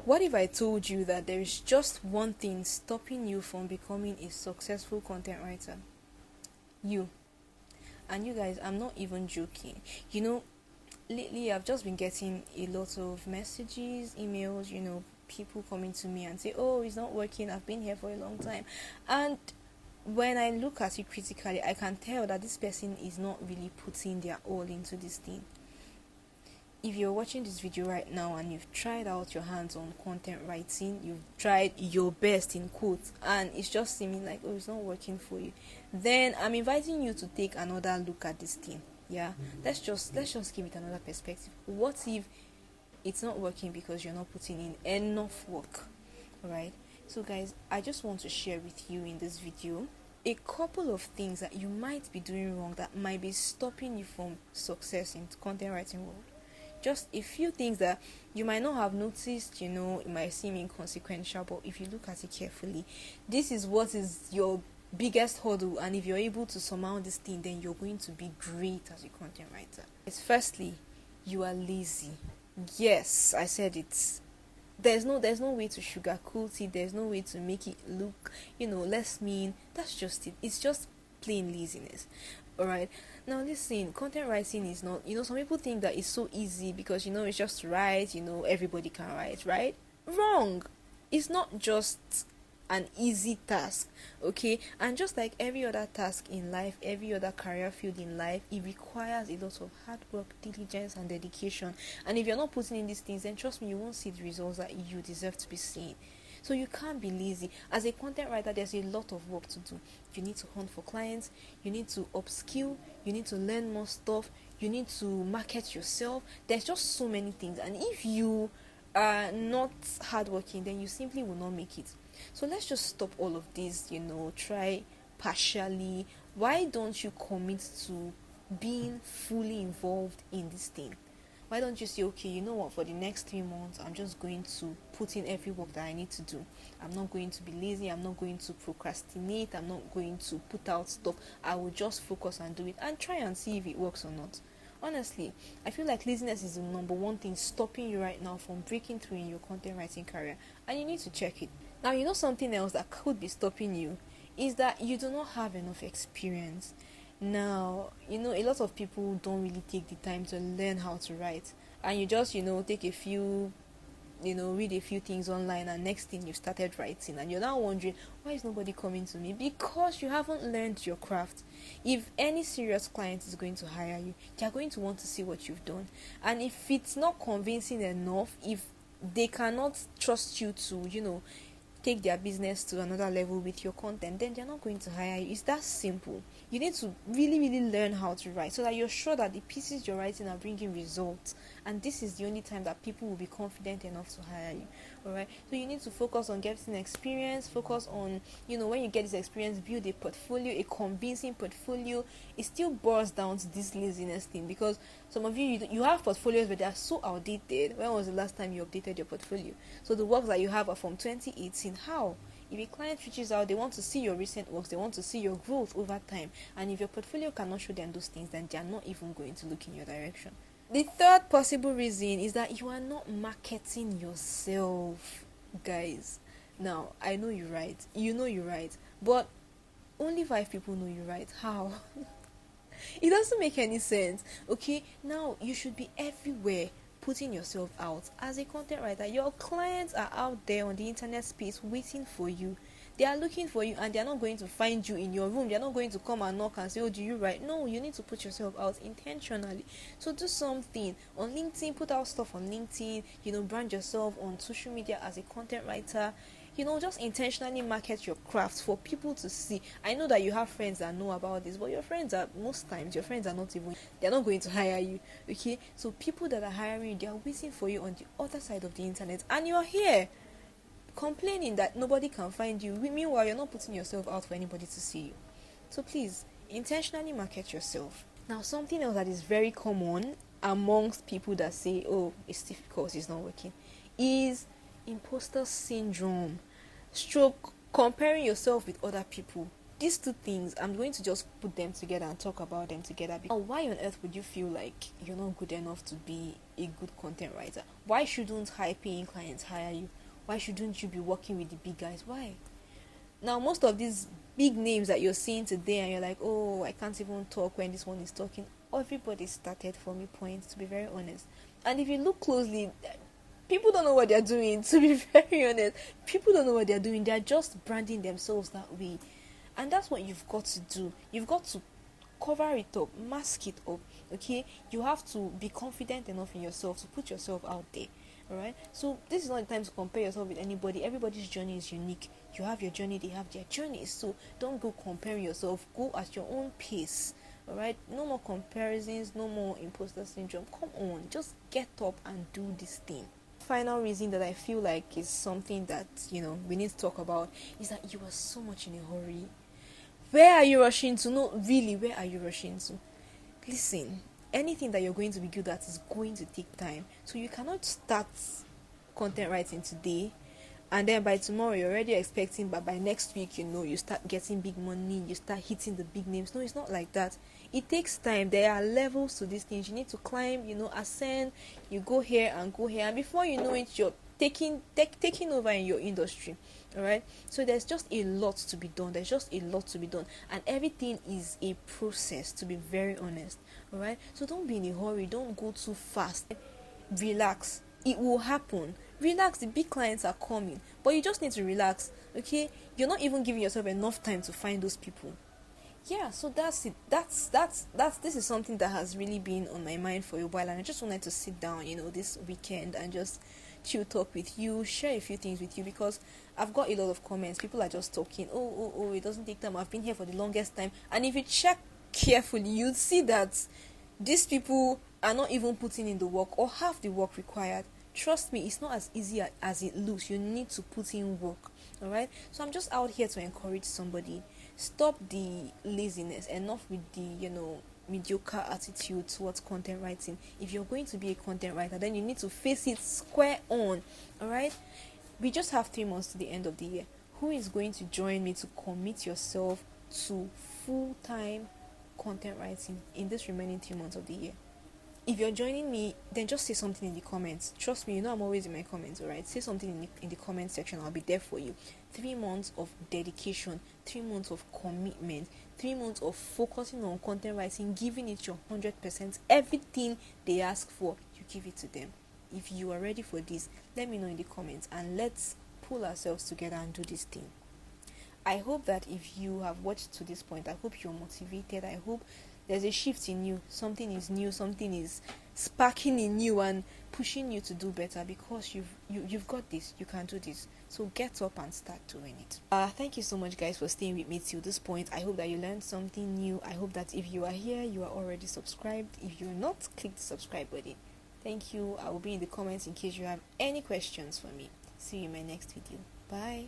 What if I told you that there is just one thing stopping you from becoming a successful content writer? You. And you guys, I'm not even joking. Lately I've just been getting a lot of messages, emails, people coming to me and say, "Oh, it's not working. I've been here for a long time." And when I look at it critically, I can tell that this person is not really putting their all into this thing. If you're watching this video right now and you've tried out your hands on content writing, you've tried your best in quotes, and it's just seeming like, oh, it's not working for you, then I'm inviting you to take another look at this thing. Yeah, let's just give it another perspective. What if it's not working because you're not putting in enough work? All right. So guys, I just want to share with you in this video a couple of things that you might be doing wrong that might be stopping you from success in content writing world. Just a few things that you might not have noticed, it might seem inconsequential, but if you look at it carefully, this is what is your biggest hurdle, and if you're able to surmount this thing, then you're going to be great as a content writer. Firstly, you are lazy. Yes, I said it. There's no way to sugarcoat it. There's no way to make it look, less mean. That's just it. It's just plain laziness. Alright, now listen, content writing is not, some people think that it's so easy because, it's just to write, everybody can write, right? Wrong. It's not just an easy task, okay? And just like every other task in life, every other career field in life, it requires a lot of hard work, diligence, and dedication. And if you're not putting in these things, then trust me, you won't see the results that you deserve to be seeing. So you can't be lazy. As a content writer, there's a lot of work to do. You need to hunt for clients, you need to upskill, you need to learn more stuff, you need to market yourself. There's just so many things. And if you are not hardworking, then you simply will not make it. So let's just stop all of this, try partially. Why don't you commit to being fully involved in this thing? Why don't you say, okay, you know what, for the next 3 months, I'm just going to put in every work that I need to do. I'm not going to be lazy. I'm not going to procrastinate. I'm not going to put out stuff. I will just focus and do it and try and see if it works or not. Honestly, I feel like laziness is the number one thing stopping you right now from breaking through in your content writing career. And you need to check it. Now, something else that could be stopping you is that you do not have enough experience. Now, a lot of people don't really take the time to learn how to write, and you just, take a few, read a few things online, and next thing you started writing, and you're now wondering, why is nobody coming to me? Because you haven't learned your craft. If any serious client is going to hire you, they're going to want to see what you've done, and if it's not convincing enough, if they cannot trust you to, take their business to another level with your content, then they're not going to hire you. It's that simple. You need to really, really learn how to write so that you're sure that the pieces you're writing are bringing results. And this is the only time that people will be confident enough to hire you. Alright? So you need to focus on getting experience, focus on, when you get this experience, build a portfolio, a convincing portfolio. It still boils down to this laziness thing, because some of you have portfolios but they are so outdated. When was the last time you updated your portfolio? So the works that you have are from 2018. How? If a client reaches out, they want to see your recent works, they want to see your growth over time, and if your portfolio cannot show them those things, then they are not even going to look in your direction. The third possible reason is that you are not marketing yourself, guys. Now, I know you write, but only 5 people know you write. How? It doesn't make any sense. Okay, now you should be everywhere, putting yourself out. As a content writer, your clients are out there on the internet space waiting for you. They are looking for you, and they are not going to find you in your room. They are not going to come and knock and say, oh, do you write? No, you need to put yourself out intentionally. So do something on LinkedIn, put out stuff on LinkedIn, brand yourself on social media as a content writer. Just intentionally market your craft for people to see. I know that you have friends that know about this, but most times your friends are not even, they're not going to hire you. Okay, so people that are hiring you, they are waiting for you on the other side of the internet, and you're here complaining that nobody can find you. Meanwhile, you're not putting yourself out for anybody to see you. So please, intentionally market yourself. Now, something else that is very common amongst people that say, oh, it's difficult, it's not working, is imposter syndrome. Stroke comparing yourself with other people. these two things, I'm going to just put them together and talk about them together. Because why on earth would you feel like you're not good enough to be a good content writer? Why shouldn't high paying clients hire you? Why shouldn't you be working with the big guys? Why? Now, most of these big names that you're seeing today, and you're like, oh, I can't even talk when this one is talking. Everybody started from a point, to be very honest. And if you look closely, people don't know what they're doing, to be very honest. People don't know what they're doing. They're just branding themselves that way. And that's what you've got to do. You've got to cover it up, mask it up, okay? You have to be confident enough in yourself to put yourself out there, alright? So this is not the time to compare yourself with anybody. Everybody's journey is unique. You have your journey, they have their journey. So don't go comparing yourself. Go at your own pace, alright? No more comparisons, no more imposter syndrome. Come on, just get up and do this thing. Final reason that I feel like is something that, we need to talk about is that you are so much in a hurry. Where are you rushing to? No, really, where are you rushing to? Listen, anything that you're going to be good at is going to take time. So you cannot start content writing today and then by tomorrow you're already expecting, but by next week, you start getting big money, you start hitting the big names. No, it's not like that. It takes time. There are levels to these things. You need to climb, ascend, you go here and go here, and before you know it, you're taking over in your industry. All right, so there's just a lot to be done. And everything is a process, to be very honest. All right, so don't be in a hurry, don't go too fast. Relax, it will happen. Relax, the big clients are coming, but you just need to relax. Okay, you're not even giving yourself enough time to find those people. Yeah, so that's it. That's this is something that has really been on my mind for a while, and I just wanted to sit down, this weekend and just chill, talk with you, share a few things with you, because I've got a lot of comments. People are just talking, oh, it doesn't take time, I've been here for the longest time. And if you check carefully, you'd see that these people are not even putting in the work or half the work required. Trust me, it's not as easy as it looks. You need to put in work. All right, so I'm just out here to encourage somebody. Stop the laziness. Enough with the mediocre attitude towards content writing. If you're going to be a content writer, then you need to face it square on. All right, we just have 3 months to the end of the year. Who is going to join me to commit yourself to full-time content writing in this remaining 3 months of the year? If you're joining me, then just say something in the comments. Trust me, I'm always in my comments, alright? Say something in the comment section. I'll be there for you. 3 months of dedication, 3 months of commitment, 3 months of focusing on content writing, giving it your 100%. Everything they ask for, you give it to them. If you are ready for this, let me know in the comments, and let's pull ourselves together and do this thing. I hope that if you have watched to this point, I hope you're motivated. I hope there's a shift in you. Something is new, something is sparking in you and pushing you to do better, because you've got this. You can do this. So get up and start doing it. Thank you so much, guys, for staying with me till this point. I hope that you learned something new. I hope that if you are here, you are already subscribed. If you're not, click the subscribe button. Thank you. I will be in the comments in case you have any questions for me. See you in my next video. Bye.